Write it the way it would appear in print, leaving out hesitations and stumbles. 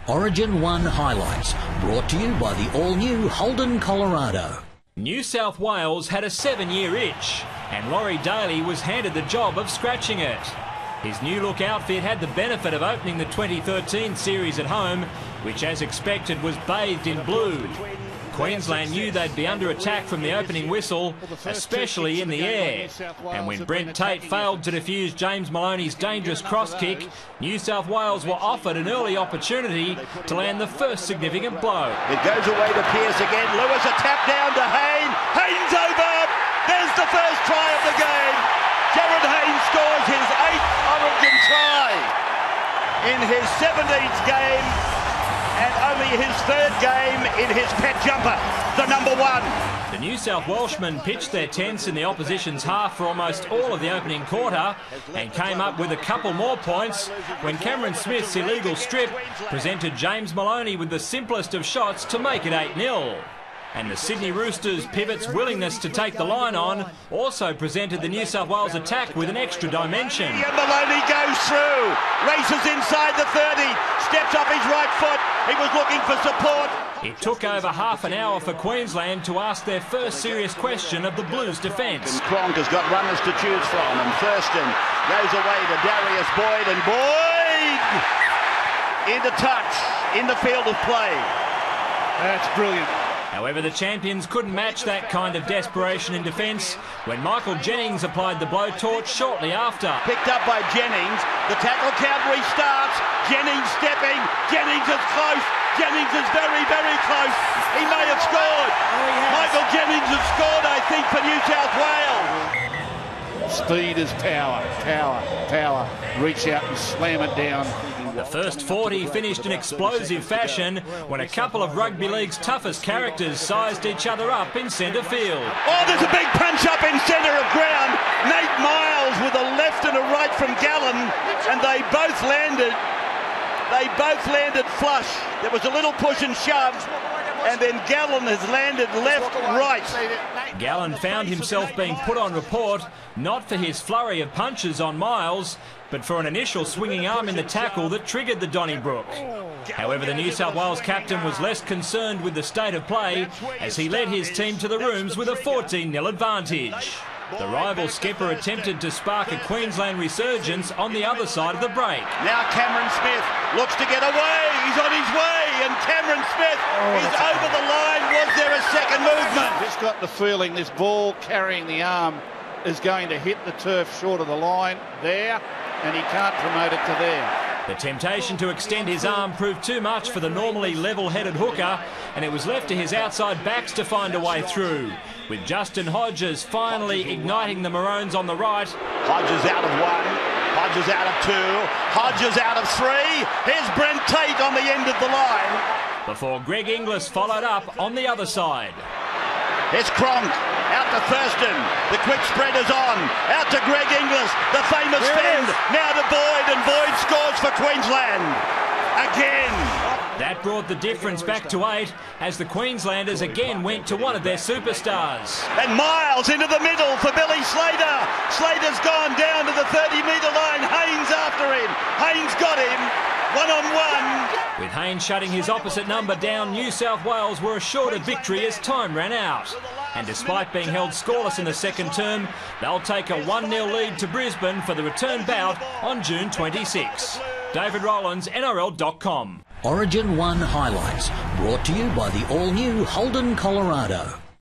Origin 1 highlights, brought to you by the all-new Holden, Colorado. New South Wales had a 7-year itch, and Laurie Daly was handed the job of scratching it. His new look outfit had the benefit of opening the 2013 series at home, which as expected was bathed in blue. Queensland knew they'd be under attack from the opening whistle, especially in the air. And when Brent Tate failed to defuse James Maloney's dangerous cross kick, New South Wales were offered an early opportunity to land the first significant blow. It goes away to Pearce again. Lewis, a tap down to Hayne. Hayne's over. There's the first try of the game. Jared Hayne scores his 8th Origin try in his 17th game. And only his 3rd game in his pet jumper, the number 1. The New South Welshmen pitched their tents in the opposition's half for almost all of the opening quarter and came up with a couple more points when Cameron Smith's illegal strip presented James Maloney with the simplest of shots to make it 8-0. And the Sydney Roosters' pivot's willingness to take the line on also presented the New South Wales attack with an extra dimension. And Maloney goes through, races inside the 30, steps up his right foot. He was looking for support. It took over half an hour for Queensland to ask their first serious question of the Blues' defence. Cronk has got runners to choose from, and Thurston goes away to Darius Boyd, and Boyd into touch in the field of play. That's brilliant. However, the champions couldn't match that kind of desperation in defence when Michael Jennings applied the blowtorch shortly after. Picked up by Jennings. The tackle count restarts. Jennings stepping. Jennings is close. Jennings is very, very close. He may have scored. Michael Jennings has scored, I think, for New South Wales. Speed is power, power, power. Reach out and slam it down. The first 40 finished in explosive fashion when a couple of rugby league's toughest characters sized each other up in centre field. Oh, there's a big punch up in centre of ground. Nate Miles with a left and a right from Gallen, and they both landed flush. There was a little push and shove, and then Gallen has landed left, right. Gallen found himself being put on report, not for his flurry of punches on Miles, but for an initial swinging arm in the tackle that triggered the Donnybrook. However, the New South Wales captain was less concerned with the state of play as he led his team to the rooms with a 14-0 advantage. The rival skipper attempted to spark a Queensland resurgence on the other side of the break. Now Cameron Smith looks to get away. He's on his way, and Cameron Smith is over the line. Was there a second movement? Just got the feeling this ball carrying the arm is going to hit the turf short of the line there, and he can't promote it to there. The temptation to extend his arm proved too much for the normally level-headed hooker, and it was left to his outside backs to find a way through, with Justin Hodges finally igniting the Maroons on the right. Hodges out of 1, Hodges out of 2, Hodges out of 3. Here's Brent Tate on the end of the line. Before Greg Inglis followed up on the other side. Here's Cronk, out to Thurston, the quick spread is on, out to Greg Inglis, the famous fend, now to Boyd, and Boyd scores for Queensland, again. That brought the difference back to 8 as the Queenslanders again went to one of their superstars. And Miles into the middle for Billy Slater. Slater's gone down to the 30-metre line, Haynes after him, Haynes got him, one-on-one. With Haynes shutting his opposite number down, New South Wales were assured a victory as time ran out. And despite being held scoreless in the second term, they'll take a 1-0 lead to Brisbane for the return bout on June 26. David Rowlands, NRL.com. Origin 1 highlights, brought to you by the all-new Holden, Colorado.